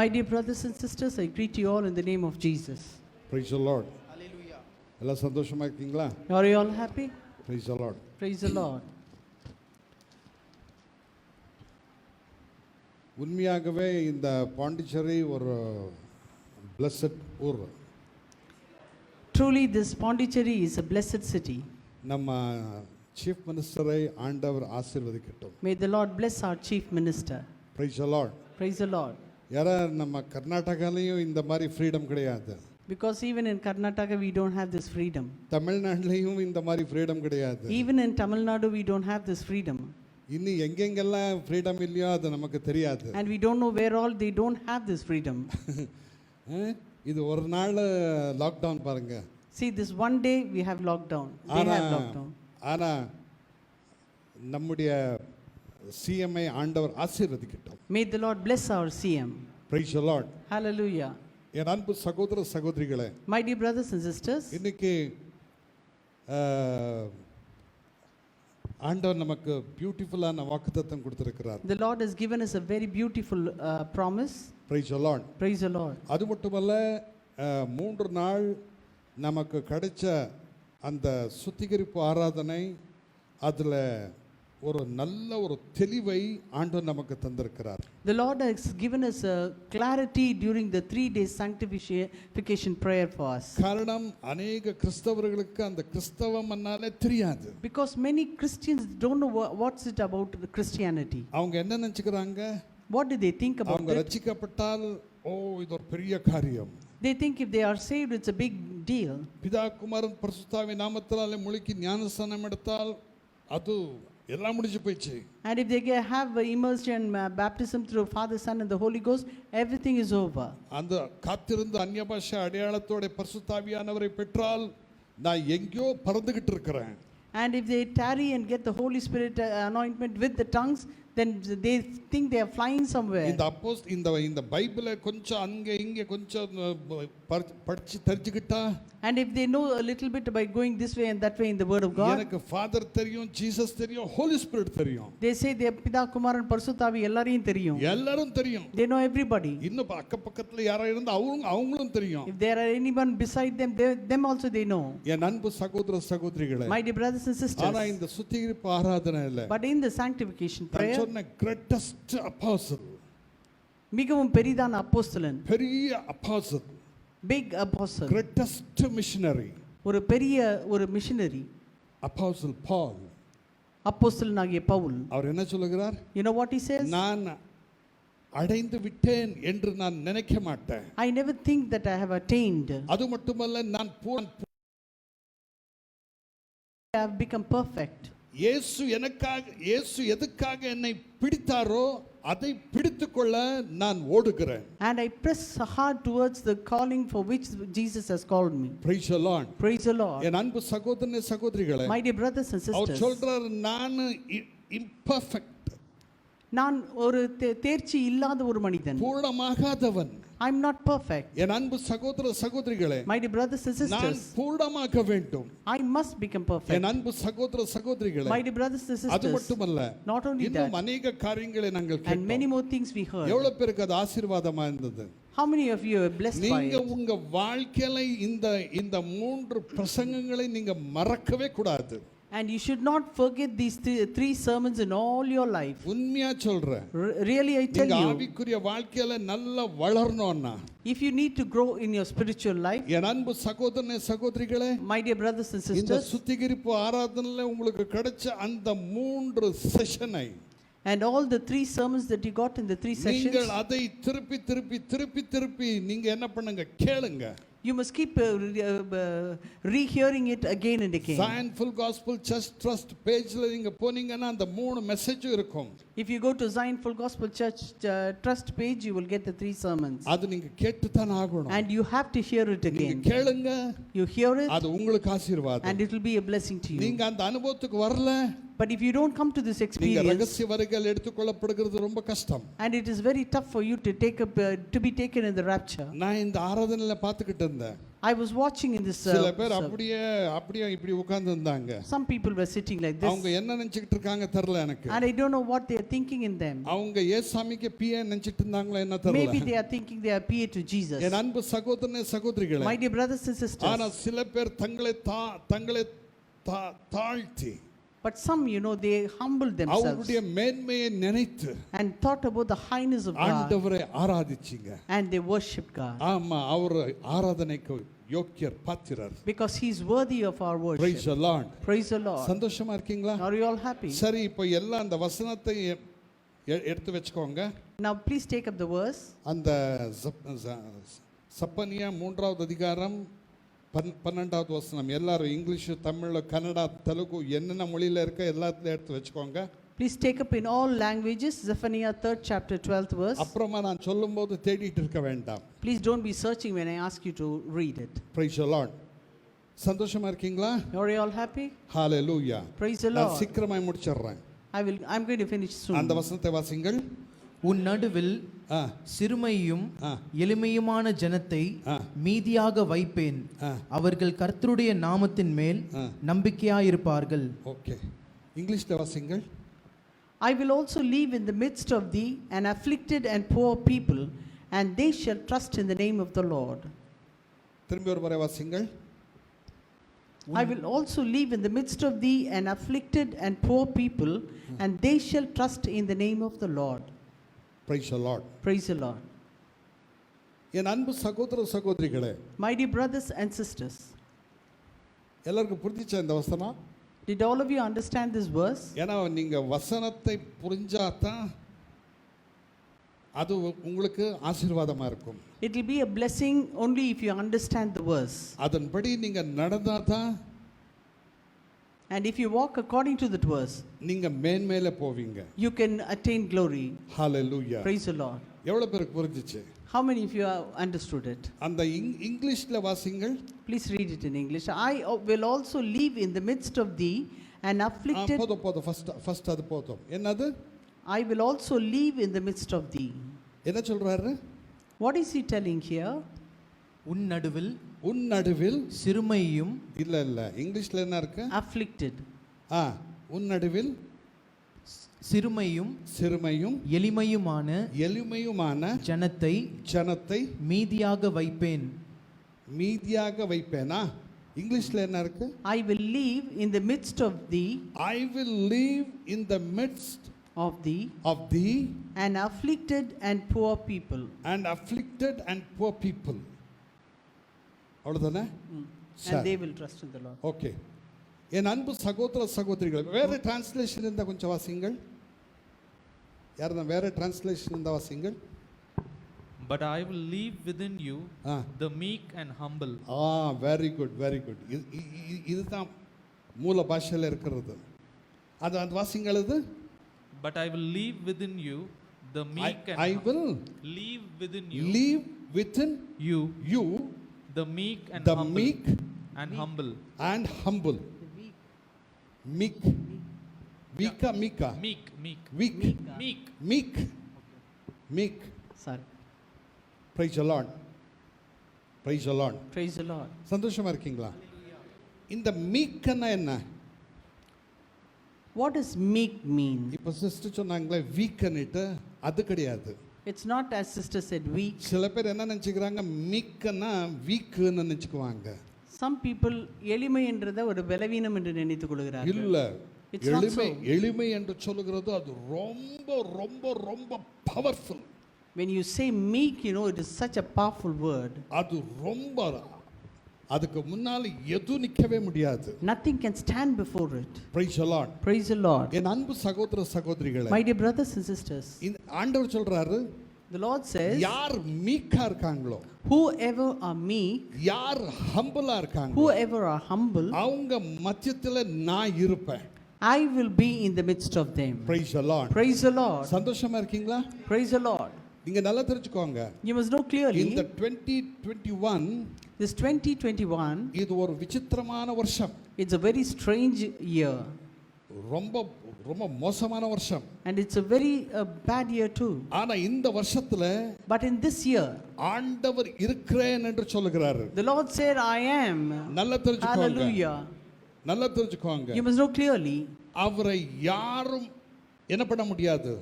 My dear brothers and sisters, I greet you all in the name of Jesus. Praise the Lord. Hallelujah. எல்லாம் சந்தோஷமா இருக்கீங்களா? Are you all happy? Praise the Lord. Praise the Lord. உண்மையாகவே இந்த பாண்டிச்சேரி ஒரு blessed ஊர். Truly, this Pondicherry is a blessed city. நம்ம chief மினிஸ்டரை ஆண்டவர் ஆசீர்வதிக்கட்டும். May the Lord bless our chief minister. Praise the Lord. Praise the Lord. யாரா நம்ம கர்நாடகாலயும் இந்த மாதிரி ஃப்ரீடம் கிடையாது. Because even in Karnataka we don't have this freedom. தமிழ்நாட்டிலயும் இந்த மாதிரி freedom கிடையாது. Even in Tamil Nadu we don't have this freedom. இன்னி எங்கெங்கெல்லாம் ஃப்ரீடம் இல்லையோ அது நமக்கு தெரியாது. And we don't know where all they don't have this freedom. இது ஒரு நாள் லாக்டவுன் பாருங்க. See, this one day we have lockdown. They have lockdown. ஆனா நம்முடைய சிஎம்ஐ ஆண்டவர் ஆசீர்வதிக்கட்டும். May the Lord bless our CM. Praise the Lord. Hallelujah. என் அன்பு சகோதர சகோதரிகளே, My dear brothers and sisters, இன்னைக்கு ஆண்டவர் நமக்கு பியூட்டிஃபுல்லான வாக்குத்தத்தம் கொடுத்திருக்கிறார். the Lord has given us a very beautiful promise. Praise the Lord. Praise the Lord. அது மட்டுமல்ல, 3 நாள் நமக்கு கிடைச்ச அந்த சுத்திகரிப்பு ஆராதனை, அதில் ஒரு நல்ல ஒரு தெளிவை ஆண்டவர் நமக்கு தந்திருக்கிறார். The Lord has given us a clarity during the 3-day sanctification prayer for us. காரணம், அநேக கிறிஸ்தவர்களுக்கு அந்த கிறிஸ்தவம்னாலே தெரியாது. Because many Christians don't know what's it about the Christianity. அவங்க என்ன நினைச்சுக்கிறாங்க? What do they think about அவங்க it? ரட்சிக்கப்பட்டால் இது ஒரு பெரிய காரியம். They think if they are saved it's a big deal. பிதா குமாரன் பரிசுத்தாவி நாமத்தினாலே முழுக்கி ஞானஸ்நானம் எடுத்தால் அது எல்லாம் முடிஞ்சு போயிடுச்சு. And if they have immersion baptism through Father, Son and the Holy Ghost, everything is over. அந்த காத்திருந்து அந்நிய பாஷை அடையாளத்தோட பரிசுத்தாவியானவரை பெற்றால் நான் எங்கேயோ பறந்துகிட்டு இருக்கிறேன். And if they tarry and get the Holy Spirit anointment with the tongues, then they think they are flying somewhere. இந்த பைபிளை கொஞ்சம் அங்க இங்க கொஞ்சம் படிச்சு தெரிஞ்சுக்கிட்டா, and if they know a little bit by going this way and that way in the word of God, எனக்கு father தெரியும், ஜீசஸ் தெரியும், ஹோலி ஸ்பிரிட் தெரியும். they say they பிதா குமாரன் பரிசுத்தாவி எல்லாரையும் தெரியும். எல்லாரும் தெரியும். they know everybody. இன்னும் அக்க பக்கத்துல யாரா இருந்தா அவங்களும் தெரியும். if there are anyone beside them, them also they know. என் அன்பு சகோதர சகோதரிகளே, my dear brothers and sisters, ஆனா இந்த சுத்திகரிப்பு ஆராதனையில, but in the sanctification prayer, சொன்ன greatest apostle, மிகவும் பெரிதான அப்போஸ்தலன், பெரிய apostle, big apostle, greatest missionary, ஒரு பெரிய ஒரு மிஷனரி, apostle Paul, அப்போஸ்தலனாகிய பவுல், அவர் என்ன சொல்லுகிறார்? you know what he says? நான் அடைந்து விட்டேன் என்று நான் நினைக்க மாட்டேன். I never think that I have attained. அது மட்டுமல்ல, நான் I have become perfect. இயேசு எதுக்காக என்னை பிடித்தாரோ அதை பிடித்துக்கொள்ள நான் ஓடுகிறேன். And I press hard towards the calling for which Jesus has called me. Praise the Lord. Praise the Lord. என் அன்பு சகோதரனே சகோதரிகளே, my dear brothers and sisters, அவர் சொல்றார், நான் imperfect, நான் ஒரு தேர்ச்சி இல்லாத ஒரு மனிதன், பூரணமாகாதவன். I am not perfect. என் அன்பு சகோதர சகோதரிகளே, my dear brothers and sisters, நான் பூரணமாக வேண்டும். I must become perfect. என் அன்பு சகோதர சகோதரிகளே, my dear brothers and sisters, அது மட்டுமல்ல, not only that, இன்னும் अनेक காரியங்களை நாங்கள் கேட்டோம். and many more things we heard. எவ்வளவு பேருக்கு அது ஆசீர்வாதமா இருந்தது? how many of you are blessed by it? நீங்க உங்க வாழ்க்கையில இந்த 3 பிரசங்கங்களை நீங்க மறக்கவே கூடாது. and you should not forget these three sermons in all your life. உண்மையா சொல்றேன். really I tell you, ஆவிக்குரிய வாழ்க்கையில நல்லா வளரணும்னா, if you need to grow in your spiritual life, என் அன்பு சகோதரனே சகோதரிகளே, my dear brothers and sisters, இந்த சுத்திகரிப்பு ஆராதனையில உங்களுக்கு கிடைச்ச அந்த 3 செஷனை, and all the 3 sermons that you got in the 3 sessions, நீங்கள் அதை திருப்பி நீங்க என்ன பண்ணுங்க? கேளுங்க. you must keep rehearing it again and again. Zion Full Gospel Church Trust pageல நீங்க போனீங்கன்னா அந்த 3 மெசேஜ் இருக்கும். if you go to Zion Full Gospel Church Trust page, you will get the 3 sermons. அது நீங்க கேட்டு தான் ஆகணும். and you have to hear it again. நீங்க கேளுங்க. you hear it, அது உங்களுக்கு ஆசீர்வாதம். and it will be a blessing to you. நீங்க அந்த அனுபவத்துக்கு வரல, But if you don't come to this நீங்க experience, ரகசிய வருகையில் எடுத்துக்கொள்ளப்படுகிறது ரொம்ப கஷ்டம். and it is very tough for you to take up to be taken in the rapture. நான் இந்த ஆராதனையில பார்த்துக்கிட்டு இருந்தேன். I was watching in this சில பேர் அப்படியே இப்படி உட்கார்ந்து இருந்தாங்க. some people were sitting like this, அவங்க என்ன நினைச்சிட்டு இருக்காங்க தெரியல எனக்கு. and I don't know what they are thinking in them. அவங்க ஏசாமிக்கு பிஏ நினைச்சிட்டு இருந்தாங்களோ என்ன தெரியல. Maybe they are thinking they are PA to Jesus. என் அன்பு சகோதரனே சகோதரிகளே, My dear brothers and sisters, ஆனா சில பேர் தங்களை தாழ்த்தி, but some, they humbled themselves அவருடைய மேன்மையை நினைத்து and thought about the highness of God, ஆண்டவரை ஆராதிச்சீங்க. and they worshiped God ஆமா, அவர் ஆராதனைக்கு யோக்கியர் பாத்திரர். because he is worthy of our worship. Praise the Lord. Praise the Lord. சந்தோஷமா இருக்கீங்களா? Are you all happy? சரி, இப்போ எல்லாம் அந்த வசனத்தை எடுத்து வெச்சுக்கோங்க. Now please take up the verse. அந்த சப்பனியா 3வது அதிகாரம் 12வது வசனம். எல்லாரும் இங்கிலீஷ், தமிழ், கன்னடா, தெலுங்கு என்னென்ன மொழியில இருக்க எல்லாத்தையும் எடுத்து வெச்சுக்கோங்க. Please take up in all languages Zephaniah 3rd chapter 12th verse. அப்புறமா நான் சொல்லும்போது தேடிட்டு இருக்க வேண்டாம். Please don't be searching when I ask you to read it. Praise the Lord. சந்தோஷமா இருக்கீங்களா? Are you all happy? Hallelujah. Praise the நான் Lord. சீக்கிரமாய் முடிச்சிடுறேன். I'm going to finish soon. அந்த வசனத்தை வாசிங்கள். உன் நடுவில் சிறுமையும் எளிமையுமான ஜனத்தை மீதியாக வைப்பேன், அவர்கள் கர்த்தருடைய நாமத்தின் மேல் நம்பிக்கையாயிருப்பார்கள். ஓகே, இங்கிலீஷ்ல வாசிங்கள். I will also leave in the midst of thee an afflicted and poor people, and they shall trust in the name of the Lord. திரும்பி ஒரு முறை வாசிங்கள். I will also leave in the midst of thee an afflicted and poor people, and they shall trust in the name of the Lord. Praise the Lord. Praise the Lord. என் அன்பு சகோதர சகோதரிகளே, My dear brothers and sisters, எல்லாருக்கும் புரிஞ்சிச்சா இந்த வசனம்? did all of you understand this verse? ஏன்னா நீங்க வசனத்தை புரிஞ்சாதான் அது உங்களுக்கு ஆசீர்வாதமா இருக்கும். It will be a blessing only if you understand the verse. அதன்படி நீங்க நடந்தாதான், and if you walk according to that verse, நீங்க மேன்மேல போவீங்க. you can attain glory. Hallelujah. Praise the Lord. எவ்வளவு பேருக்கு புரிஞ்சிச்சு? How many of you have understood it? அந்த இங்கிலீஷ்ல வாசிங்கள். Please read it in English. I will also leave in the midst of thee an afflicted. போதும் first அது போதும். என்னது? I will also leave in the midst of thee. என்ன சொல்றாரு? What is he telling here? உன் நடுவில் சிறுமையும், இல்ல இங்கிலீஷ்ல என்ன இருக்கு? Afflicted. உன் நடுவில் சிறுமையும் எளிமையுமான ஜனத்தை மீதியாக வைப்பேன். இங்கிலீஷ்ல என்ன இருக்கு? I will leave in the midst of thee. I will leave in the midst of thee an afflicted and poor people. அவ்வளவுதானே? And they will trust in the Lord. Okay. என் அன்பு சகோதர சகோதரிகள், வேற டிரான்ஸ்லேஷன் இருந்தா கொஞ்சம் வாசிங்கள். யாரா வேற டிரான்ஸ்லேஷன் இருந்தா வாசிங்கள். But I will leave within you the meek and humble. very good. இதுதான் மூல பாஷையில இருக்கிறது. அது வாசிங்கள். அது But I will leave within you the meek and I will leave within you the meek and humble. Meek. Sorry. Praise the Lord. Praise the Lord. சந்தோஷமா இருக்கீங்களா? இந்த மீக்னா என்ன? What does meek mean? இப்ப சிஸ்டர் சொன்னாங்களே வீக்னிட்டு, அது கிடையாது. It's not as sister said weak. சில பேர் என்ன நினைச்சுக்கிறாங்க, மீக்னா வீக்னு நினைச்சுக்குவாங்க. Some people எளிமை என்றதை ஒரு பலவீனம் என்று நினைத்துக் கொள்கிறார்கள். இல்ல, எளிமை என்று சொல்லுகிறது அது ரொம்ப ரொம்ப ரொம்ப powerful. When you say meek, it is such a powerful word. அது ரொம்ப, அதுக்கு முன்னால எது நிக்கவே முடியாது. Nothing can stand before it. Praise the Lord. Praise the Lord. என் அன்பு சகோதர சகோதரிகளே, My dear brothers and sisters, ஆண்டவர் சொல்றாரு, the Lord says, யார் மீக்கா இருக்காங்களோ, whoever are meek, யார் ஹம்பிளா இருக்காங்க, whoever are humble, அவங்க மத்தியத்துல நான் இருப்பேன். I will be in the midst of them. Praise the Lord. Praise the Lord. சந்தோஷமா இருக்கீங்களா? Praise the Lord. நீங்க நல்லா தெரிஞ்சுக்கோங்க. You must know clearly. In the 2021, this 2021, இது ஒரு விசித்திரமான வருஷம். it's a very strange year. ரொம்ப ரொம்ப மோசமான வருஷம். And it's a very bad year too. ஆனா இந்த வருஷத்துல But in this year, ஆண்டவர் இருக்கிறேன் என்று சொல்லுகிறாரு. the Lord said, I am. நல்லா தெரிஞ்சுக்கோங்க. Hallelujah. நல்லா தெரிஞ்சுக்கோங்க. You must know clearly. அவரை யாரும் என்ன பண்ண முடியாது,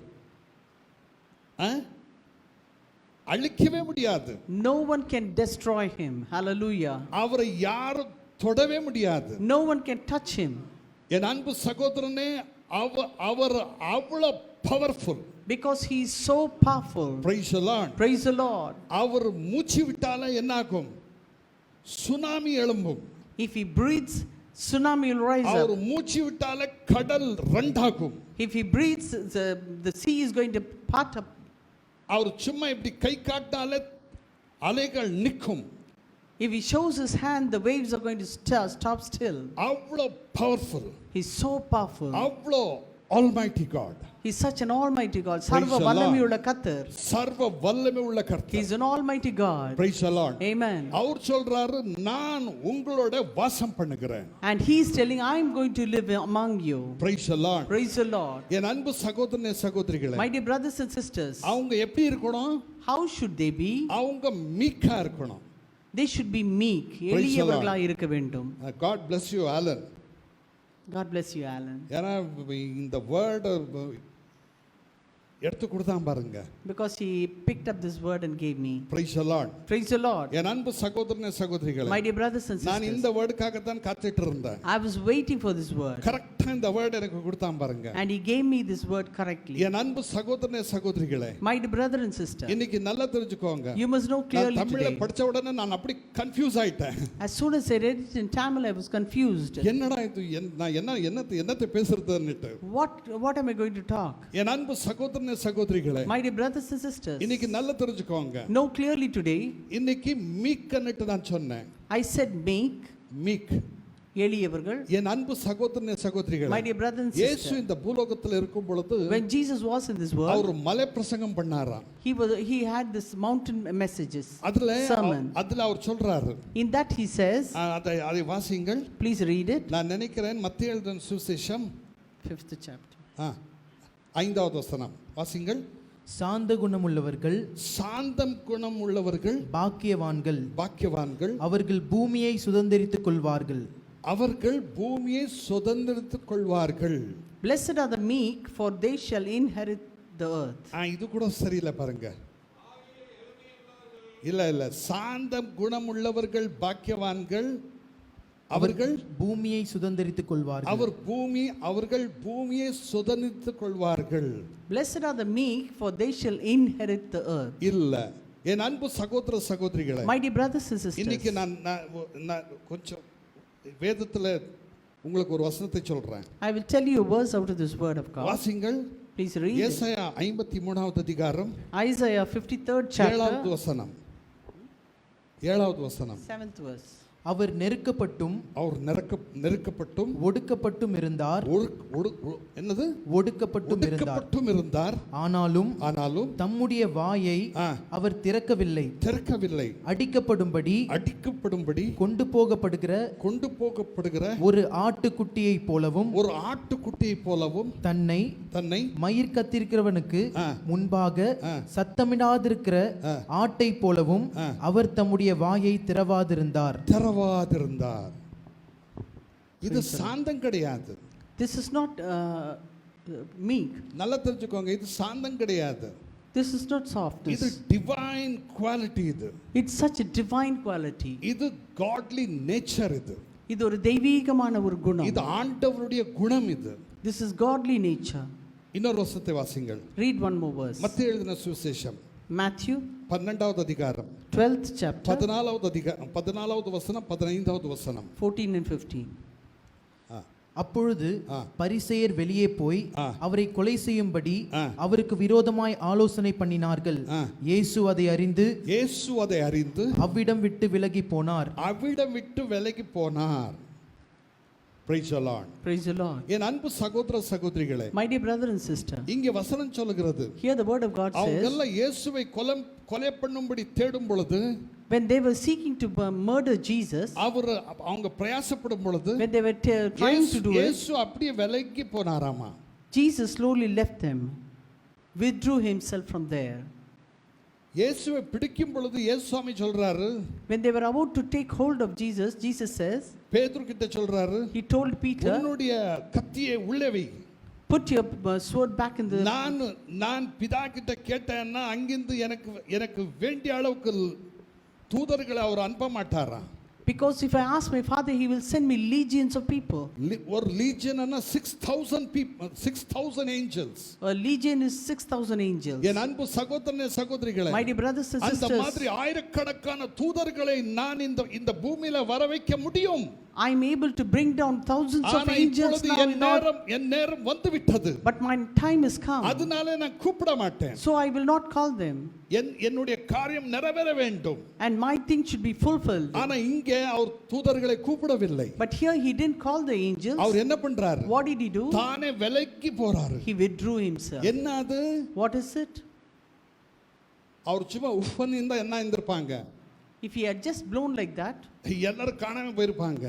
அழிக்கவே முடியாது. No one can destroy him. Hallelujah. அவரை யாரும் தொடவே முடியாது. No one can touch him. என் அன்பு சகோதரனே, அவர் அவ்வளவு powerful. Because he is so powerful. Praise the Lord. Praise the Lord. அவர் மூச்சு விட்டாலே என்ன ஆகும்? சுனாமி எழும்பும். If he breathes, tsunami will rise our up. மூச்சு விட்டாலே கடல் ரெண்டாகும். If he breathes, the sea is going to part up. அவர் சும்மா இப்படி கை காட்டாலே அலைகள் நிற்கும். If he shows his hand, the waves are going to stop still. அவ்வளோ powerful. He's so powerful. அவ்வளோ almighty God. He's such an almighty God. Praise சர்வ the வல்லமை Lord. உள்ள கர்த்தர். சர்வ வல்லமை உள்ள கர்த்தர். He's an almighty God. Praise the Lord. Amen. அவர் சொல்றாரு, நான் உங்களோட வாசம் பண்ணுகிறேன். And he's telling, I'm going to live among you. Praise the Lord. Praise the Lord. என் அன்பு சகோதரனே சகோதரிகளே, My dear brothers and sisters, அவங்க எப்படி இருக்கணும்? how should they be? அவங்க மீக்கா இருக்கணும். They should be meek. the Lord. எளியவர்களாய் இருக்க வேண்டும். God bless you, Alan. God bless you, Alan. ஏன்னா இந்த வேர்டு எடுத்து கொடுத்தான் பாருங்க. Because he picked up this word and gave me. Praise the Lord. Praise the Lord. என் அன்பு சகோதரனே சகோதரிகளே, My dear brothers and நான் sisters, இந்த வேர்டுக்காக தான் காத்துட்டு இருந்தேன். I was waiting for this word. கரெக்ட்டா இந்த வேர்டு எனக்கு கொடுத்தான் பாருங்க. And he gave me this word correctly. என் அன்பு சகோதரனே சகோதரிகளே, My dear brother and sister, இன்னைக்கு நல்லா தெரிஞ்சுக்கோங்க. you must know நான் clearly தமிழ்ல today. படிச்ச உடனே நான் அப்படி கன்ஃபியூஸ் ஆயிட்டேன். As soon as I read it in Tamil, I was confused. என்னடா இது, நான் என்னத்தை பேசுறதுன்னுட்டு. What am I going to talk? என் அன்பு சகோதரனே சகோதரிகளே, My dear brothers and sisters, இன்னைக்கு நல்லா தெரிஞ்சுக்கோங்க. know clearly today. இன்னைக்கு மீக்னுட்டு நான் சொன்னேன். I said meek, மீக். எளியவர்கள். என் அன்பு சகோதரனே சகோதரிகளே, My dear brothers and இயேசு sisters, இந்த பூலோகத்தில் இருக்கும் பொழுது when Jesus was in this our world, மலை பிரசங்கம் பண்ணாராம். he had this mountain messages, அதுல sermon. அவர் சொல்றாரு. In that he says, அதை வாசிங்கள். please read it. நான் நினைக்கிறேன் மத்தேயு எழுதின சுவிசேஷம் 5th chapter. 5வது வசனம் வாசிங்கள். சாந்த குணமுள்ளவர்கள் சாந்தம் குணம் உள்ளவர்கள் பாக்கியவான்கள் பாக்கியவான்கள், அவர்கள் பூமியை சுதந்தரித்துக் கொள்வார்கள். அவர்கள் பூமியை சுதந்தரித்துக் கொள்வார்கள். Blessed are the meek, for they shall inherit the earth. இது கூட சரியில்லை பாருங்க. இல்ல சாந்தம் குணம் உள்ளவர்கள் பாக்கியவான்கள், அவர்கள் பூமியை சுதந்தரித்துக் கொள்வார்கள். அவர்கள் பூமியை சுதந்தரித்துக் கொள்வார்கள். Blessed are the meek, for they shall inherit the earth. இல்ல என் அன்பு சகோதர சகோதரிகளே, My dear brothers and sisters, இன்னைக்கு நான் கொஞ்சம் வேதத்துல உங்களுக்கு ஒரு வசனத்தை சொல்றேன். I will tell you a verse out of this word of God. வாசிங்கள். Please read it. ஏசாயா 53வது அதிகாரம் Isaiah 53rd chapter, 7வது வசனம். 7வது வசனம். 7th verse. அவர் நெருக்கப்பட்டும் ஒடுக்கப்பட்டும் இருந்தார். என்னது? ஒடுக்கப்பட்டும் இருந்தார். ஆனாலும் தம்முடைய வாயை அவர் திறக்கவில்லை. அடிக்கப்படும்படி கொண்டு போகப்படுகிற ஒரு ஆட்டுக்குட்டியை போலவும் தன்னை மயிர் கத்திருக்கிறவனுக்கு முன்பாக சத்தமிடாதிருக்கிற ஆட்டை போலவும் அவர் தம்முடைய வாயை திறவாதிருந்தார். இது சாந்தம் கிடையாது. This is not meek. நல்லா தெரிஞ்சுக்கோங்க, இது சாந்தம் கிடையாது. This is not softness. இது divine quality. It's such a divine quality. இது godly nature. இது ஒரு தெய்வீகமான ஒரு குணம். இது ஆண்டவருடைய குணம். This is godly nature. இன்னொரு வசனத்தை வாசிங்கள். Read one more verse. மத்தேயு எழுதின சுவிசேஷம் Matthew 12வது அதிகாரம் 12th chapter 14வது வசனம் 15வது வசனம் 14 and 15. அப்பொழுது பரிசேயர் வெளியே போய் அவரை கொலை செய்யும்படி அவருக்கு விரோதமாய் ஆலோசனை பண்ணினார்கள். இயேசு அதை அறிந்து அவ்விடம் விட்டு விலகி போனார். Praise the Lord. Praise the Lord. என் அன்பு சகோதர சகோதரிகளே, My dear brother and sister, இங்கே வசனம் சொல்லுகிறது, here the word of God அவங்க says, எல்லாம் இயேசுவை கொலை பண்ணும்படி தேடும் பொழுது, when they were seeking to murder Jesus, அவங்க பிரயாசப்படும் பொழுது, when they were trying to do it, இயேசு அப்படியே விலகி போனாராமா. Jesus slowly left them, withdrew himself from there. இயேசுவை பிடிக்கும் பொழுது இயேசுவாமி சொல்றாரு, When they were about to take hold of Jesus, Jesus says, பேதுரு கிட்ட சொல்றாரு, he told Peter, உன்னுடைய கத்தியை உள்ளே வை, put your sword back in the. நான் பிதா கிட்ட கேட்டேன்னா அங்கிருந்து எனக்கு வேண்டிய அளவுக்கு தூதர்களை அவர் அனுப்ப மாட்டாரா. Because if I ask my father, he will send me legions of people. ஒரு legion Anna 6000 people, 6000 angels. A legion is 6,000 angels. என் அன்பு சகோதரனே சகோதரிகளே, My dear brothers and அந்த sisters, மாதிரி ஆயிரக்கணக்கான தூதர்களை நான் இந்த பூமியில வர வைக்க முடியும். I am able to bring down thousands of ஆனா angels இப்பொழுது now in order, என் நேரம் வந்து விட்டது. but my time is come. அதனால நான் கூப்பிட மாட்டேன். So I will not call them. என்னுடைய காரியம் நிறைவேற வேண்டும். And my thing should be fulfilled. ஆனா இங்கே அவர் தூதர்களை கூப்பிடவில்லை. But here he didn't call the angels. அவர் என்ன பண்றாரு? What did he do? தானே விலகி போறாரு. He withdrew himself. என்ன அது? What is it? அவர் சும்மா உஃப்னு இருந்தா என்ன இருந்திருப்பாங்க? If he had just blown like that, எல்லாரும் காணாம போயிருப்பாங்க.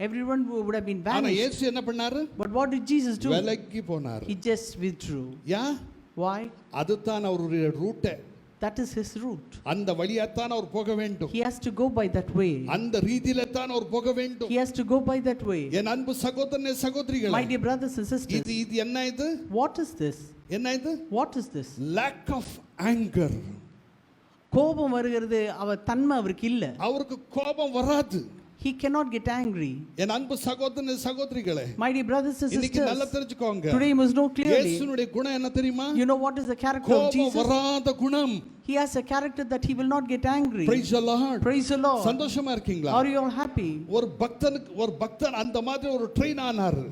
everyone would have been ஆனா vanished. இயேசு என்ன பண்ணாரு? But what did Jesus do? விலகி போனாரு. He just withdrew. Yeah? Why? அதுதான் அவருடைய root. That is his route. அந்த வழியா தான் அவர் போக வேண்டும். He has to go by that way. அந்த ரீதியில தான் அவர் போக வேண்டும். He has to go by that way. என் அன்பு சகோதரனே சகோதரிகளே, My dear brothers and sisters, இது என்ன இது? what is this? என்ன இது? What is this? lack of anger. கோபம் வருகிறது, அவர் தன்மை அவருக்கு இல்ல. அவருக்கு கோபம் வராது. He cannot get angry. என் அன்பு சகோதரனே சகோதரிகளே, My dear brothers and இன்னைக்கு sisters, நல்லா தெரிஞ்சுக்கோங்க. today you must know clearly. இயேசுனுடைய குணம் என்ன தெரியுமா? You know what is the character of கோபம் Jesus? வராத குணம். He has a character that he will not get angry. Praise the Lord. Praise the Lord. சந்தோஷமா இருக்கீங்களா? Are you all happy? ஒரு பக்தன் அந்த மாதிரி ஒரு ட்ரெயின் ஆனார்.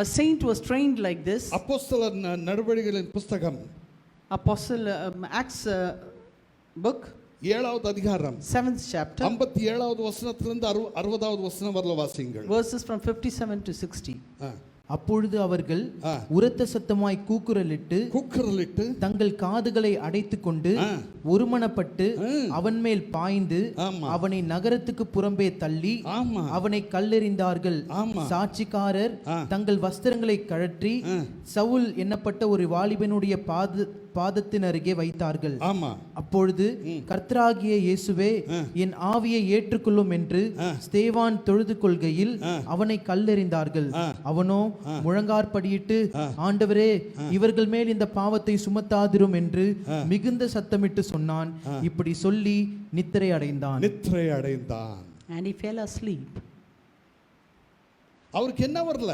A saint was trained like this. அப்போஸ்தலர் நடவடிக்கைகளின் புத்தகம், Apostle Acts book, 7வது அதிகாரம், 7th chapter, 57வது வசனத்திலிருந்து 60வது வசனம் வரல வாசிங்கள். verses from 57 to 60. அப்பொழுது அவர்கள் உரத்த சத்தமாய் கூக்குரலிட்டு தங்கள் காதுகளை அடைத்துக்கொண்டு ஒருமனப்பட்டு அவன் மேல் பாய்ந்து அவனை நகரத்துக்கு புறம்பே தள்ளி அவனை கல்லெறிந்தார்கள். சாட்சிக்காரர் தங்கள் வஸ்திரங்களை கழற்றி சவுல் என்னப்பட்ட ஒரு வாலிபனுடைய பாதத்தின் அருகே வைத்தார்கள். அப்பொழுது கர்த்தராகிய இயேசுவே, என் ஆவியை ஏற்றுக்கொள்ளும் என்று ஸ்தேவான் தொழுது கொள்கையில் அவனை கல்லெறிந்தார்கள். அவனோ முழங்காற்படியிட்டு, ஆண்டவரே, இவர்கள் மேல் இந்த பாவத்தை சுமத்தாதிரும் என்று மிகுந்த சத்தமிட்டு சொன்னான். இப்படி சொல்லி நித்திரை அடைந்தான். And he fell asleep. அவருக்கு என்ன வரல?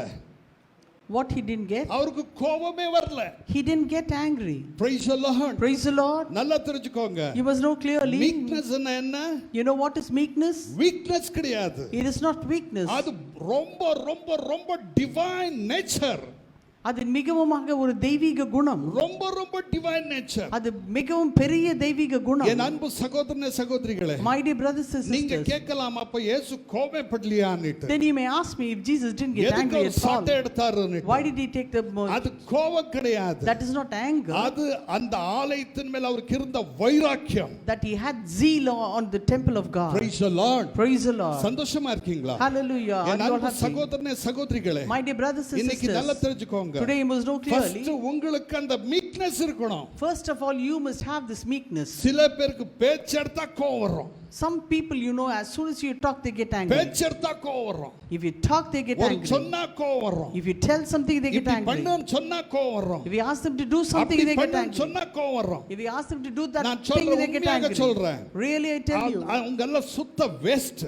What he didn't get? அவருக்கு கோபமே வரல. He didn't get angry. Praise the Lord. Praise the Lord. நல்லா தெரிஞ்சுக்கோங்க. You must know clearly. Meekness என்ன? You know what is meekness? Weakness கிடையாது. It is not weakness. அது ரொம்ப ரொம்ப ரொம்ப divine nature. அது மிகவும் ஒரு தெய்வீக குணம். ரொம்ப ரொம்ப divine nature. அது மிகவும் பெரிய தெய்வீக குணம். என் அன்பு சகோதரனே சகோதரிகளே, My dear brothers and sisters, நீங்க கேட்கலாம், அப்ப இயேசு கோபப்படலையான்னு. Then you may ask me, if Jesus didn't get angry at all, why did he take the அது கோபம் கிடையாது. That is not anger. அது அந்த ஆலயத்தின் மேல் அவருக்கு இருந்த வைராக்கியம். That he had zeal on the temple of God. Praise the Lord. Praise the Lord. சந்தோஷமா இருக்கீங்களா? Hallelujah. என் அன்பு சகோதரனே சகோதரிகளே, My dear brothers and இன்னைக்கு sisters, நல்லா தெரிஞ்சுக்கோங்க. today you must know clearly. First உங்களுக்கு அந்த meekness இருக்கணும். First of all, you must have this meekness. சில பேருக்கு பேச்செடுத்தா கோவம் வரும். Some people, you know, as soon as you talk, they get angry. பேச்செடுத்தா கோவம் வரும். If you talk, they get angry. சொன்னா கோவம் வரும். If you tell something, they get angry. பண்ணு சொன்னா கோவம் வரும். If you ask them to do something, they get angry. சொன்னா கோவம் வரும். If you ask them to do that நான் thing, they get உண்மையாக angry. சொல்றேன். Really, I tell you, அவங்க எல்லாம் சுத்த waste.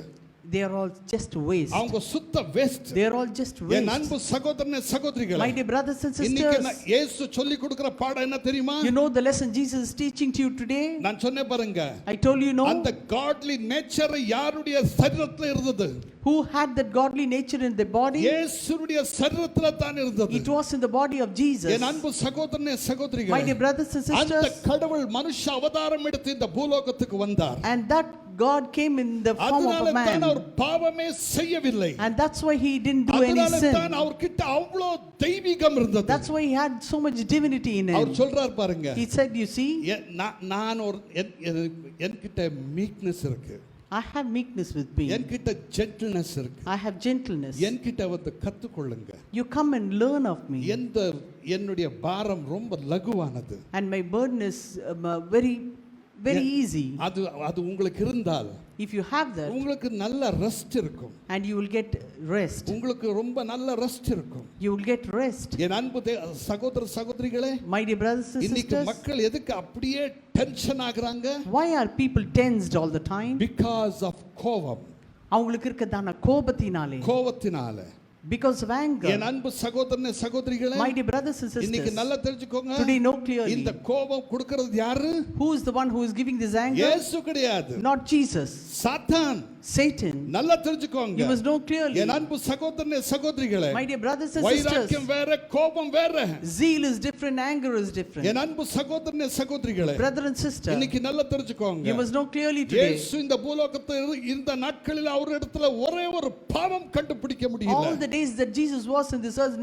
they are all just waste. அவங்க சுத்த waste. They are all just waste. என் அன்பு சகோதரனே சகோதரிகளே, My dear brothers and sisters, இன்னைக்கு இயேசு சொல்லி கொடுக்கிற பாடம் என்ன தெரியுமா? You know the lesson Jesus is teaching to you today? நான் சொன்னேன் பாருங்க. I told you, no. அந்த godly nature யாருடைய சரீரத்துல இருந்தது? Who had that godly nature in the body? இயேசுவுடைய சரீரத்துல தான் இருந்தது. It was in the body of Jesus. என் அன்பு சகோதரனே சகோதரிகளே, My dear brothers and sisters, அந்த கடவுள் மனுஷ அவதாரம் எடுத்து இந்த பூலோகத்துக்கு வந்தார். and that God came in the form of அதனால a தான் அவர் man. பாவமே செய்யவில்லை. And that's why he didn't do any அதனால sin. தான் அவர்கிட்ட அவ்வளோ தெய்வீகம் இருந்தது. That's why he had so much divinity in our him. சொல்றார் பாருங்க. He said, you see, நான் ஒரு என்கிட்ட மீக்னஸ் இருக்கு. I have meekness with me. என்கிட்ட ஜென்டில்னஸ் இருக்கு. I have gentleness. என்கிட்ட வந்து கத்துக்கொள்ளுங்க. You come and learn of me. என்னுடைய பாரம் ரொம்ப லகுவானது. And my burden is very easy. அது உங்களுக்கு இருந்தால், if you have that, உங்களுக்கு நல்ல ரெஸ்ட் இருக்கும். and you will get rest. உங்களுக்கு ரொம்ப நல்ல ரெஸ்ட் இருக்கும். You will get rest. என் அன்பு சகோதர சகோதரிகளே, My dear brothers and இன்னைக்கு sisters, மக்கள் எதுக்கு அப்படியே டென்ஷன் ஆகுறாங்க? why are people tensed all the time? Because of கோபம். அவங்களுக்கு இருக்கதான கோபத்தினால. because of anger. என் அன்பு சகோதரனே சகோதரிகளே, My dear brothers and sisters, இன்னைக்கு நல்லா தெரிஞ்சுக்கோங்க. today know clearly, இந்த கோபம் கொடுக்கிறது யாரு? who is the one who is giving this anger? இயேசு கிடையாது. Not Jesus. சாத்தான். Satan. நல்லா தெரிஞ்சுக்கோங்க. You must know clearly. என் அன்பு சகோதரனே சகோதரிகளே, My dear brothers and sisters, வைராக்கியம் வேற, கோபம் வேற. zeal is different, anger is different. என் அன்பு சகோதரனே சகோதரிகளே, brother and sister, இன்னைக்கு நல்லா தெரிஞ்சுக்கோங்க. you must know clearly today. இயேசு இந்த பூலோகத்தில் இருந்த நாட்களில் அவரிடத்துல ஒரே ஒரு பாவம் கண்டுபிடிக்க முடியல. All the days that Jesus was in this earth,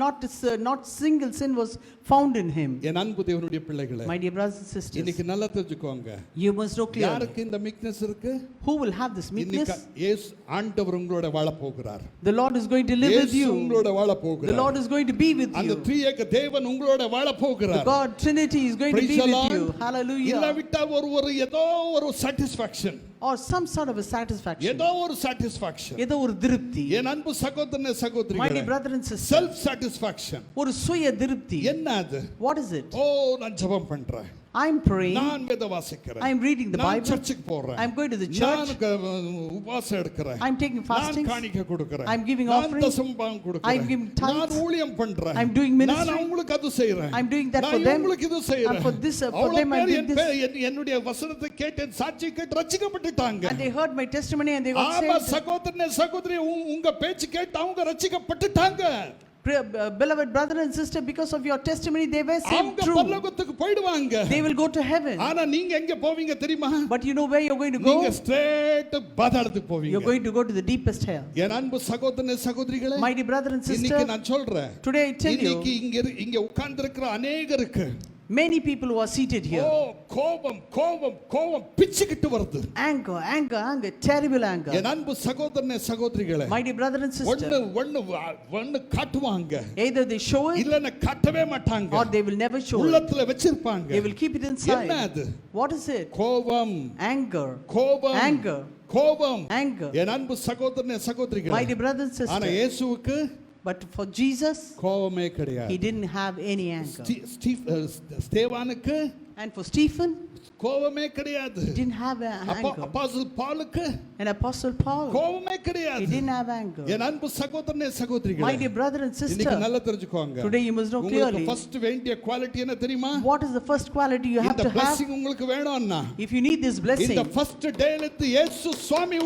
not single sin was found in him. என் அன்பு தேவனுடைய பிள்ளைகளே, My dear brothers and sisters, இன்னைக்கு நல்லா தெரிஞ்சுக்கோங்க. you must know clearly. யாருக்கு இந்த மீக்னஸ் இருக்கு? Who will have this meekness? இயேசு ஆண்டவர் உங்களோட வாழ போகிறார். The Lord is going to live with you. இயேசு உங்களோட வாழ போகிறார். The Lord is going to be with அந்த you. திரியேக தேவன் உங்களோட வாழ போகிறார். The God Trinity is going to be with you. Hallelujah. இல்லாவிட்டால் ஒரு ஏதோ ஒரு satisfaction, or some sort of a satisfaction, ஏதோ ஒரு satisfaction, ஏதோ ஒரு திருப்தி. என் அன்பு சகோதரனே சகோதரிகளே, My dear brother and sister, self satisfaction, ஒரு சுய திருப்தி. என்ன அது? What is it? ஓ, நான் ஜெபம் பண்றேன், I'm praying, நான் வேத வாசிக்கிறேன், I'm reading the நான் Bible, சர்ச்சுக்கு போறேன், I'm going to the church, நான் உபவாசம் எடுக்கிறேன், I'm taking fastings, நான் காணிக்கை கொடுக்கிறேன், I'm giving நான் offerings, தசமபாகம் I'm கொடுக்கிறேன், giving tithes, நான் ஊழியம் பண்றேன், I'm doing ministry, நான் அவங்களுக்கு அது செய்றேன், I'm doing that for நான் them, உங்களுக்கு இது செய்றேன், and for this, for அவ்வளவு them I பேர் did this, என்னுடைய வசனத்தை கேட்டு சாட்சி கேட்டு ரட்சிக்கப்பட்டுட்டாங்க. and they heard my testimony and they got ஆமா saved. சகோதரனே சகோதரி, உங்க பேச்சு கேட்டு அவங்க ரட்சிக்கப்பட்டுட்டாங்க. Beloved brother and sister, because of your testimony they were saved அவங்க true. பரலோகத்துக்கு போய்டுவாங்க. They will go to heaven. ஆனா நீங்க எங்க போவீங்க தெரியுமா? But you know where you're going to go? நீங்க ஸ்ட்ரைட் பாதாளத்துக்கு போவீங்க. You're going to go to the deepest hell. என் அன்பு சகோதரனே சகோதரிகளே, My dear brother and sister, இன்னைக்கு நான் சொல்றேன், today I tell you, இன்னைக்கு இங்க உட்கார்ந்திருக்கிற अनेகருக்கு many people who are seated here, கோபம் கோபம் கோபம் பிச்சுக்கிட்டு வருது. anger, terrible anger. என் அன்பு சகோதரனே சகோதரிகளே, My dear brother and sister, ஒன்னு காட்டுவாங்க, either they show it இல்லனா காட்டவே மாட்டாங்க, or they will never show it. உள்ளத்துல வச்சிருப்பாங்க. They will keep it inside. என்ன அது? What is it? கோபம், Anger. கோபம், Anger. கோபம். Anger. என் அன்பு சகோதரனே சகோதரிகளே, My dear brother and sister, ஆனா இயேசுவுக்கு but for Jesus, கோபமே கிடையாது. he didn't have any anger. ஸ்தேவானுக்கு And for Stephen, கோபமே கிடையாது. he didn't have anger. அப்போஸ்தலன் பவுலுக்கு And Apostle Paul, கோபமே he கிடையாது. didn't have anger. என் அன்பு சகோதரனே சகோதரிகளே, My dear brother and இன்னைக்கு sister, நல்லா தெரிஞ்சுக்கோங்க. today you must know உங்களுக்கு clearly, ஃபர்ஸ்ட் வேண்டிய குவாலிட்டி என்ன தெரியுமா? what is the first quality you have இந்த to have? blessing உங்களுக்கு வேணும்னா, If you need this இந்த blessing, ஃபர்ஸ்ட் டேல இயேசு சுவாமி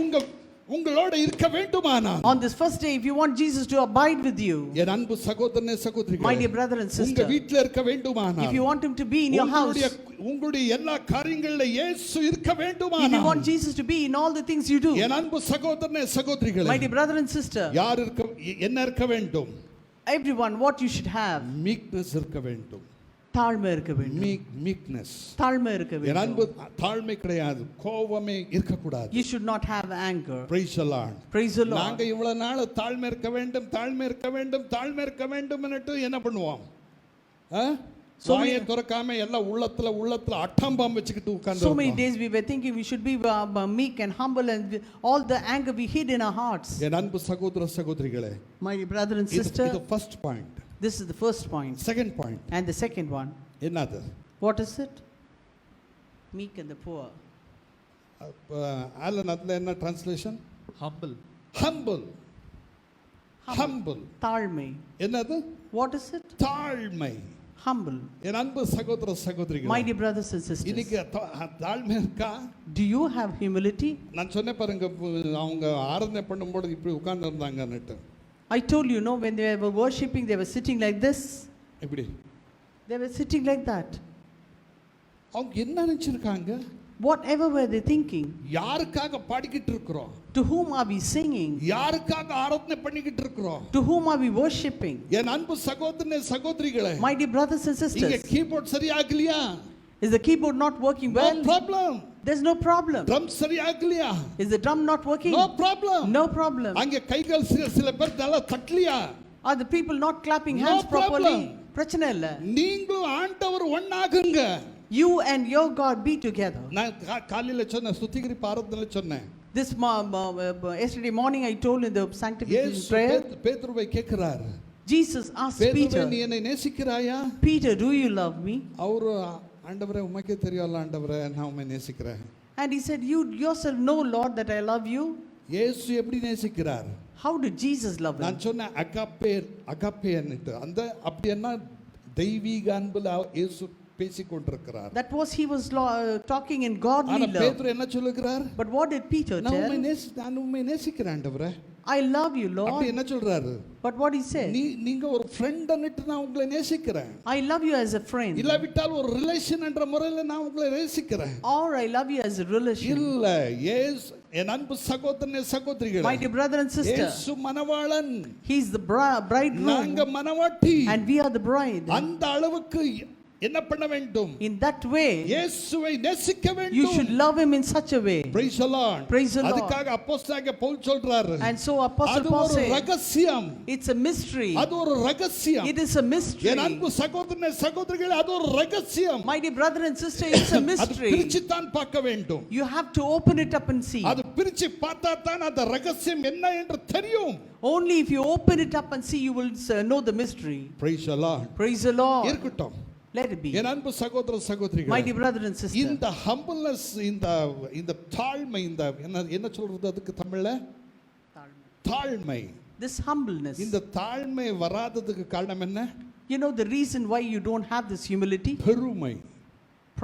உங்களோட இருக்க வேண்டுமானா, on this first day, if you want Jesus to abide with you, என் அன்பு சகோதரனே சகோதரிகளே, my dear brother and உங்க sister, வீட்ல இருக்க வேண்டுமானா, if you want him to be in your house, உங்களுடைய எல்லா காரியங்களில இயேசு இருக்க if வேண்டுமானா, you want Jesus to be in all the things you do, என் அன்பு சகோதரனே சகோதரிகளே, my dear brother and sister, யார் என்ன இருக்க வேண்டும்? everyone, what you should have, meekness இருக்க வேண்டும். தாழ்மை இருக்க வேண்டும். மீக்னஸ், தாழ்மை இருக்க என் அன்பு வேண்டும். தாழ்மை கிடையாது, கோபமே இருக்க கூடாது. You should not have anger. Praise the Lord. Praise the Lord. நாங்க இவ்வளவு நாள் தாழ்மை இருக்க வேண்டும், தாழ்மை இருக்க வேண்டும், தாழ்மை இருக்க வேண்டும்னுட்டு என்ன பண்ணுவோம்? வாயை திறக்காம எல்லாம் உள்ளத்துல அட்டம்பாம் வச்சுக்கிட்டு உட்கார்ந்து. So many days we were thinking we should be meek and humble, and all the anger we hid in our hearts. என் அன்பு சகோதர சகோதரிகளே, My brother and sister, இது first point. this is the first point. Second point, And the second one, என்னது? what is it? Meek and the poor. Alan அதுல என்ன translation? Humble. humble. தாழ்மை. என்னது? What is it? தாழ்மை. Humble. என் அன்பு சகோதர சகோதரிகளே, My dear brothers and sisters, இன்னைக்கு தாழ்மை இருக்கா? do you have humility? நான் சொன்னேன் பாருங்க, அவங்க ஆராதனை பண்ணும்போது இப்படி உட்கார்ந்து இருந்தாங்கன்னுட்டு. I told you, no, when they were worshipping, they were sitting like this. எப்படி? They were sitting like that. அவங்க என்ன நினைச்சிருக்காங்க? Whatever were they thinking? யாருக்காக பாடிக்கிட்டு இருக்கிறோம்? To whom are we singing? யாருக்காக ஆராதனை பண்ணிக்கிட்டு இருக்கிறோம்? To whom are we worshipping? என் அன்பு சகோதரனே சகோதரிகளே, My dear brothers and இங்க sisters, கீபோர்ட் சரியாகலையா? is the keyboard not working No well? problem. There's no problem. Drum சரியாகலையா? Is the drum not working? No problem. No problem. அங்க கைகள் சில பேர் நல்லா தட்டலையா? Are the people not clapping No hands properly? problem. பிரச்சனை இல்ல. நீங்களும் ஆண்டவர் ஒண்ணாகுங்க. You and your God be together. நான் காலையில சொன்னேன், சுத்திகரி ஆராதனையில சொன்னேன். This yesterday morning I told in the sanctification இயேசு prayer, பேதுருவை கேக்குறார், Jesus asked பேதுருவே நீ Peter, என்னை நேசிக்கிறாயா? Peter, do you love me? அவரு ஆண்டவரே உமக்கே தெரியும்ல ஆண்டவரே நான் உம்மை நேசிக்கிறேன். And he said, you yourself know, Lord, that I love you. இயேசு எப்படி நேசிக்கிறார்? How did Jesus love நான் him? சொன்ன அகாப்பேன்னுட்டு அந்த அப்படி என்ன தெய்வீக அன்புல இயேசு பேசிக் கொண்டிருக்கிறார். That was he was talking in godly ஆனா love. பேதுரு என்ன சொல்லுகிறார்? But what did Peter நான் tell? உம்மை நேசிக்கிறேன் ஆண்டவரே. I love you, அப்படி Lord. என்ன சொல்றாரு? But what he said? நீங்க ஒரு ஃப்ரெண்ட்னுட்டு நான் உங்களை நேசிக்கிறேன். I love you as a friend. இல்லாவிட்டால் ஒரு ரிலேஷன் என்ற முறையில் நான் உங்களை நேசிக்கிறேன். Or I love you as a relation. இல்ல, இயேசு என் அன்பு சகோதரனே சகோதரிகளே, My dear brother and sister, இயேசு மணவாளன், he is the bridegroom நாங்க மணவாட்டி. and we are the bride. அந்த அளவுக்கு என்ன பண்ண வேண்டும்? In that way, இயேசுவை நேசிக்க வேண்டும். you should love him in such a way. Praise the Lord. Praise the Lord. அதுக்காக அப்போஸ்தலனாகிய பவுல் சொல்றாரு, And so Apostle அது Paul ஒரு said, ரகசியம். it's a mystery. அது ஒரு ரகசியம். It is a mystery. என் அன்பு சகோதரனே சகோதரிகளே, அது ஒரு ரகசியம். My dear brother and sister, it's a அது mystery. பிரிச்சு தான் பார்க்க வேண்டும். You have to open it up and see. அது பிரிச்சு பார்த்தா தான் அந்த ரகசியம் என்ன என்று தெரியும். Only if you open it up and see, you will know the mystery. Praise the Lord. Praise the Lord. இருக்கட்டும். Let it be. என் அன்பு சகோதர My சகோதரிகளே, dear brother and sister, இந்த humbleness, இந்த தாழ்மை, இந்த என்ன சொல்றது அதுக்கு தமிழ்ல? தாழ்மை. this humbleness, இந்த தாழ்மை வராததுக்கு காரணம் என்ன? you know the reason why you don't have this humility? பெருமை.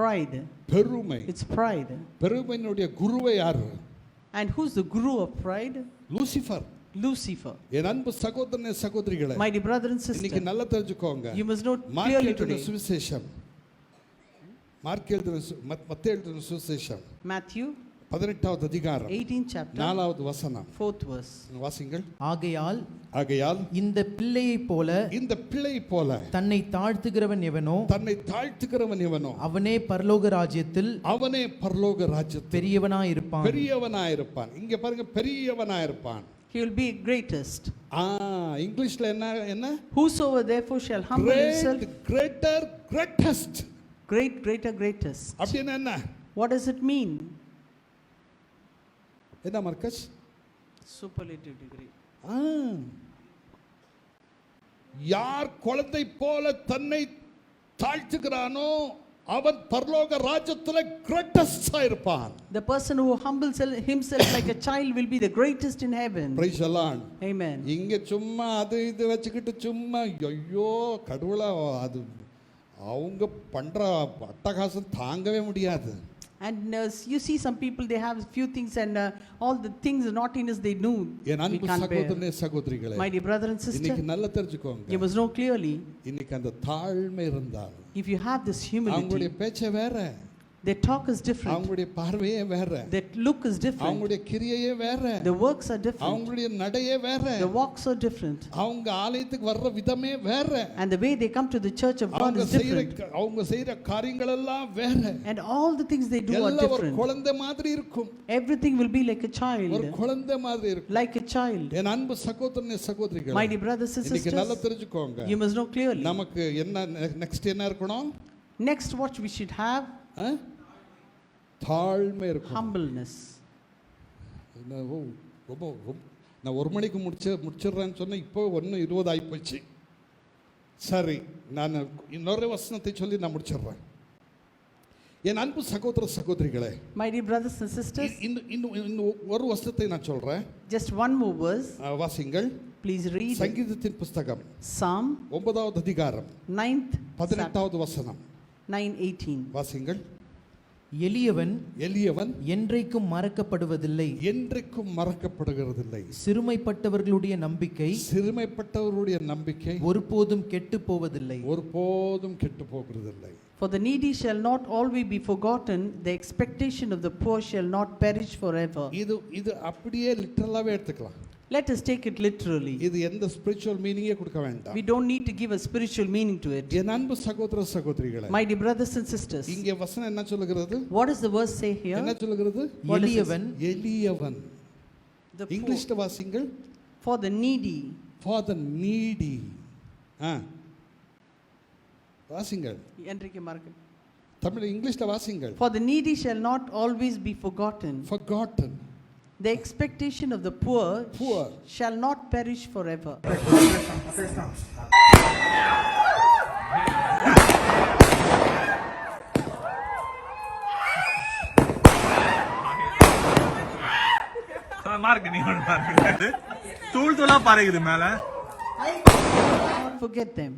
Pride. பெருமை. It's pride. பெருமையினுடைய குருவே யாரு? And who's the guru of pride? Lucifer. Lucifer. என் அன்பு சகோதரனே சகோதரிகளே, My dear brother and இன்னைக்கு sister, நல்லா தெரிஞ்சுக்கோங்க. you must know mark clearly எழுதின today. சுவிசேஷம், மார்க் எழுதின மத்தேயு எழுதின சுவிசேஷம் Matthew 18வது அதிகாரம் 18th chapter, 4வது வசனம் 4th verse. வாசிங்கள். ஆகையால் இந்த பிள்ளையைப் போல இந்த பிள்ளை போல தன்னை தாழ்த்துகிறவன் எவனோ தன்னை தாழ்த்துகிறவன் எவனோ அவனே பரலோக ராஜ்யத்தில் அவனே பரலோக ராஜ்யத்தில் பெரியவனாயிருப்பான். பெரியவனாயிருப்பான். இங்க பாருங்க, பெரியவனாயிருப்பான். He will be greatest. இங்கிலீஷ்ல என்ன? Whosoever therefore shall humble himself, greater, greatest. greater, greatest. அப்படின்னா என்ன? What does it mean? என்ன மார்க்கஸ்? Superlative degree. யார் குழந்தை போல தன்னை தாழ்த்துகிறானோ அவன் பரலோக ராஜ்யத்திலே கிரேட்டஸ்டா இருப்பான். The person who humbles himself like a child will be the greatest in heaven. Praise the Lord. Amen. இங்க சும்மா அது இது வச்சுக்கிட்டு சும்மா ஐயோ கடவுளா, அது அவங்க பண்ற அட்டகாசம் தாங்கவே முடியாது. And you see some people, they have few things and all the things, the naughtiness they do, என் அன்பு சகோதரனே சகோதரிகளே, my dear brother and sister, இன்னைக்கு நல்லா தெரிஞ்சுக்கோங்க. you must know clearly, இன்னைக்கு அந்த தாழ்மை இருந்தால் if you have this அவங்களுடைய humility, பேச்சே வேற, their talk is different, அவங்களுடைய பார்வையே வேற, their look is different, அவங்களுடைய கிரியையே வேற, the works are different, அவங்களுடைய நடையே வேற, the walks are different, அவங்க ஆலயத்துக்கு வர்ற விதமே வேற, and the way they come to the church of God is different, அவங்க செய்யற காரியங்கள் எல்லாம் வேற, and all the things they do are எல்லாம் ஒரு different. குழந்தை மாதிரி இருக்கும். Everything will be like a ஒரு child, குழந்தை மாதிரி இருக்கும். like a child. என் அன்பு சகோதரனே சகோதரிகளே, My dear brothers and இன்னைக்கு நல்லா sisters, தெரிஞ்சுக்கோங்க. you must know clearly. நமக்கு என்ன நெக்ஸ்ட் என்ன இருக்கணும்? Next, what we should have? தாழ்மை இருக்கும். Humbleness. நான் 1 மணிக்கு முடிச்சிடுறேன்னு சொன்னேன், இப்போ 1:20 ஆகி போச்சு. சரி, நான் இன்னொரு வசனத்தை சொல்லி நான் முடிச்சிடுறேன். என் அன்பு சகோதர சகோதரிகளே, My dear brothers and sisters, இன்னும் ஒரு வசனத்தை நான் சொல்றேன். just one more verse. வாசிங்கள். Please read சங்கீதத்தின் புஸ்தகம் Psalm 9வது அதிகாரம் 9th 18வது வசனம். 9:18. வாசிங்கள். எளியவன் எளியவன் என்றைக்கும் மறக்கப்படுவதில்லை. என்றைக்கும் மறக்கப்படுகிறதில்லை. சிறுமைப்பட்டவர்களுடைய நம்பிக்கை சிறுமைப்பட்டவருடைய நம்பிக்கை ஒருபோதும் கெட்டு போவதில்லை. ஒருபோதும் கெட்டு போகிறதில்லை. For the needy shall not always be forgotten, the expectation of the poor shall not perish forever. இது அப்படியே லிட்டரலாவே எடுத்துக்கலாம். Let us take it literally. இது எந்த ஸ்பிரிச்சுவல் மீனிங்கே கொடுக்க வேண்டாம். We don't need to give a spiritual meaning to it. என் அன்பு சகோதர சகோதரிகளே, My dear brothers and sisters, இங்கே வசனம் என்ன சொல்லுகிறது? what does the verse say here? என்ன சொல்லுகிறது? எளியவன் எளியவன். The poor. இங்கிலீஷ்ல வாசிங்கள். For the needy. For the needy. வாசிங்கள். என்றைக்கு மறக்க. தமிழ் இங்கிலீஷ்ல வாசிங்கள். For the needy shall not always be forgotten. Forgotten. The expectation of the poor shall not perish forever. Mark நீ ஒன்னு பாருங்க. தூள் தூளா பாருங்க மேல. Not forget them.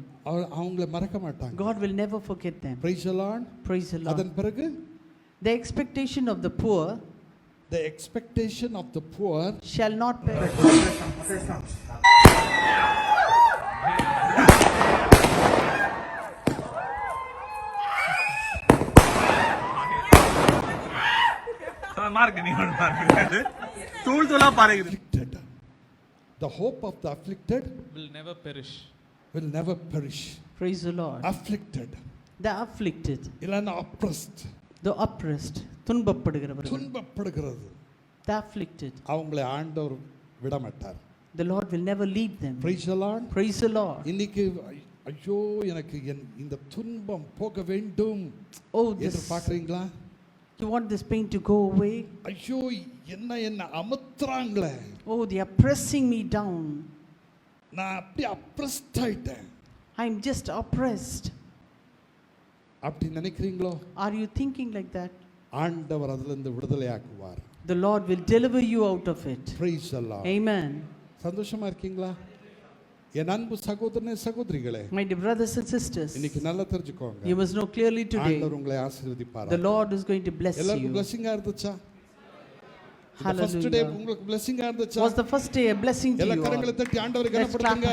அவங்களை மறக்க மாட்டாங்க. God will never forget them. Praise the Lord. Praise the Lord. அதன் பிறகு the expectation of the poor shall not perish. Mark நீ ஒன்னு பாருங்க. தூள் தூளா பாருங்க. The hope of the afflicted will never perish. Will never perish. Praise the Lord. Afflicted. The afflicted. இல்லனா oppressed. The oppressed. துன்பப்படுகிறவர்கள். துன்பப்படுகிறது. The afflicted. அவங்களை ஆண்டவர் விட மாட்டார். The Lord will never leave them. Praise the Lord. Praise the Lord. இன்னைக்கு ஐயோ எனக்கு இந்த துன்பம் போக வேண்டும் என்று பார்க்கறீங்களா? You want this pain to go away? ஐயோ என்ன அமத்துறாங்களே. Oh, they are pressing me down. நான் அப்படியே oppressed ஆயிட்டேன். I'm just oppressed. அப்படி நினைக்கிறீங்களோ? Are you thinking like that? ஆண்டவர் அதிலிருந்து விடுதலையாக்குவார். The Lord will deliver you out of it. Praise the Lord. Amen. சந்தோஷமா இருக்கீங்களா? என் அன்பு சகோதரனே சகோதரிகளே, my dear brothers and sisters, இன்னைக்கு நல்லா தெரிஞ்சுக்கோங்க. you must know clearly today, ஆண்டவர் உங்களை ஆசீர்வதிப்பார். the Lord is going to bless you. எல்லாருக்கும் blessing-ஆ இருந்துச்சா? Hallelujah. First day உங்களுக்கு blessing-ஆ இருந்துச்சா? Was the first day a blessing to you? எல்லா கரங்களை தட்டி ஆண்டவரை கனப்படுத்துங்க.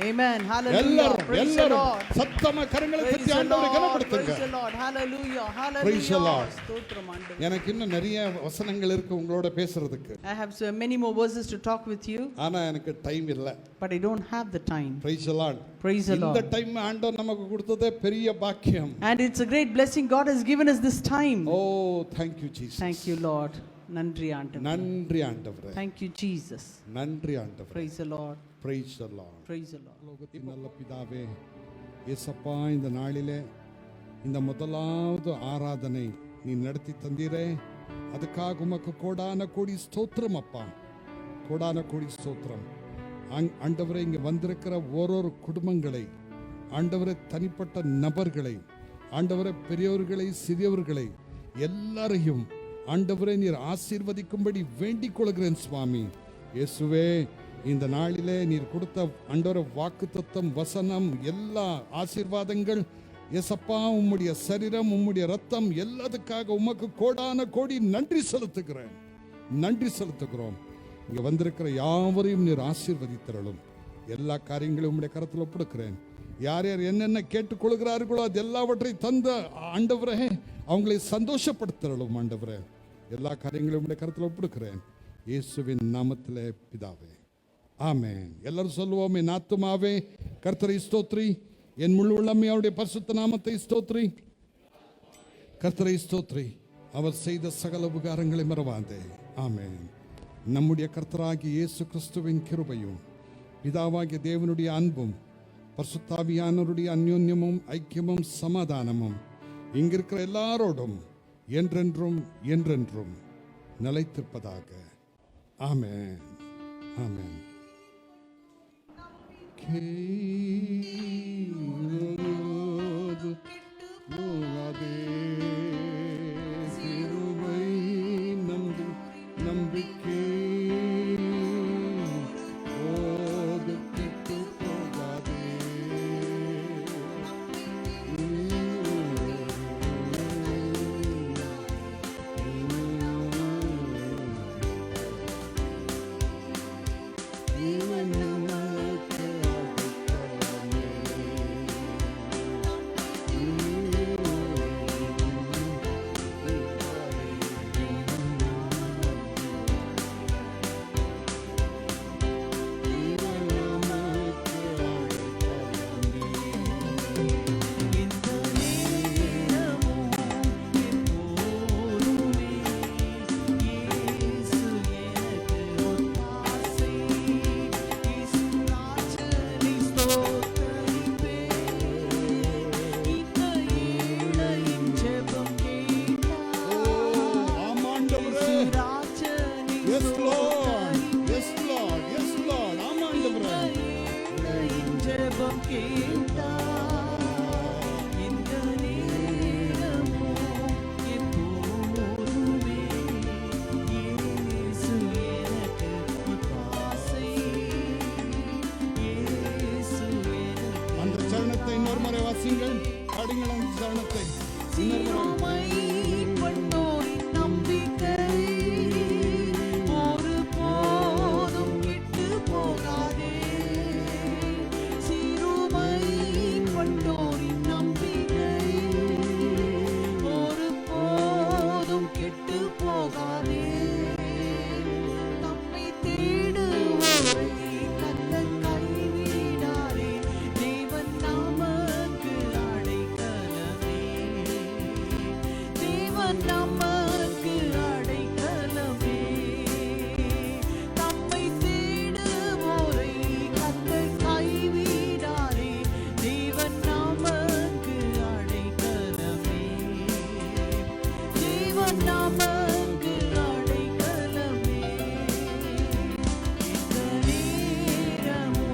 Amen. Hallelujah. Praise the Lord. சத்தமா கரங்களை தட்டி ஆண்டவரை கனப்படுத்துங்க. Praise the Lord. Hallelujah. Hallelujah. Praise the Lord. ஸ்தோத்திரம் ஆண்டவரே. எனக்கு இன்னும் நிறைய வசனங்கள் இருக்கு உங்களோட பேசுறதுக்கு. I have so many more verses to talk with you. ஆனா எனக்கு டைம் இல்ல. But I don't have the time. Praise the Lord. Praise the Lord. இந்த டைம் ஆண்டவர் நமக்கு கொடுத்ததே பெரிய பாக்கியம். And it's a great blessing God has given us this time. Oh, thank you Jesus. Thank you Lord. நன்றி ஆண்டவரே. நன்றி ஆண்டவரே. Thank you Jesus. நன்றி ஆண்டவரே. Praise the Lord. Praise the Lord. Praise the Lord. லோகத்தின் நல்ல பிதாவே, இயேசப்பா இந்த நாளிலே இந்த முதலாவது ஆராதனை நீ நடத்தி தந்தீரே, அதுக்காக உமக்கு கோடான கோடி ஸ்தோத்திரம் அப்பா. கோடான கோடி ஸ்தோத்திரம். ஆண்டவரே இங்கே வந்திருக்கிற ஓரொரு குடும்பங்களை, ஆண்டவரே தனிப்பட்ட நபர்களை, ஆண்டவரே பெரியவர்களை சிறியவர்களை எல்லாரையும் ஆண்டவரே நீர் ஆசீர்வதிக்கும்படி வேண்டிக் கொள்கிறேன் சுவாமி. இயேசுவே இந்த நாளிலே நீர் கொடுத்த ஆண்டவரே வாக்குத்தத்தம் வசனம் எல்லா ஆசீர்வாதங்கள் இயேசப்பா உம்முடைய சரீரம் உம்முடைய ரத்தம் எல்லாத்துக்காக உமக்கு கோடான கோடி நன்றி செலுத்துகிறேன். நன்றி செலுத்துகிறோம். இங்கே வந்திருக்கிற யாவரையும் நீர் ஆசீர்வதித்தரலும். எல்லா காரியங்களையும் உம்முடைய கரத்தில் ஒப்படைக்கிறேன். யார் யார் என்னென்ன கேட்டுக்கொள்கிறார்களோ அது எல்லாவற்றையும் தந்த ஆண்டவரே அவங்களை சந்தோஷப்படுத்தரலும். ஆண்டவரே எல்லா காரியங்களையும் உம்முடைய கரத்தில் ஒப்படைக்கிறேன். இயேசுவின் நாமத்திலே பிதாவே, ஆமென். எல்லாரும் சொல்லுவோம், என் ஆத்துமாவே கர்த்தரை ஸ்தோத்ரி, என் முழு உள்ளமே அவருடைய பரிசுத்த நாமத்தை ஸ்தோத்ரி. கர்த்தரை ஸ்தோத்ரி, அவர் செய்த சகல உபகாரங்களை மறவாதே. ஆமென். நம்முடைய கர்த்தராகிய இயேசு கிறிஸ்துவின் கிருபையும் பிதாவாகிய தேவனுடைய அன்பும் பரிசுத்தாவியானவருடைய அந்யோன்யமும் ஐக்கியமும் சமாதானமும் இங்கிருக்கிற எல்லாரோடும் என்றென்றும் என்றென்றும் நிலைத்திருப்பதாக. ஆமென். ஆமென். நம்பிக்கை வாசிங்கள், பாடுங்கள் அந்த சரணத்தை. சிறுமை கொண்டோரின் நம்பிக்கை ஒருபோதும் கெட்டுப் போகாதே. சிறுமை கொண்டோரின் நம்பிக்கை ஒருபோதும் கெட்டுப் போகாதே. தம்மை தேடுவோரை கர்த்தர் கைவிடாரே. தேவன் நமக்கு அடைக்கலமே. தேவன் நமக்கு அடைக்கலமே. தம்மை தேடுவோரை கர்த்தர் கைவிடாரே. தேவன் நமக்கு அடைக்கலமே. தேவன் நமக்கு அடைக்கலமே. எந்த நேரமோ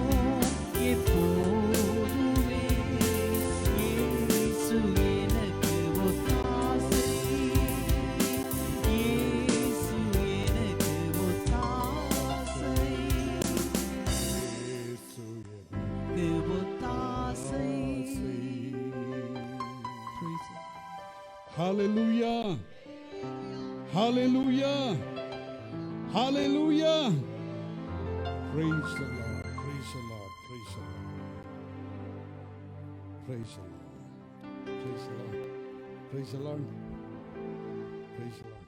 எப்போதுமே இயேசு எனக்கு ஒத்தாசை. இயேசு எனக்கு ஒத்தாசை. ஒத்தாசை. Praise the Lord. Hallelujah. Hallelujah. Hallelujah. Praise the Lord. Praise the Lord. Praise the Lord. Praise the Lord. Praise the Lord. Praise the Lord. Praise the Lord.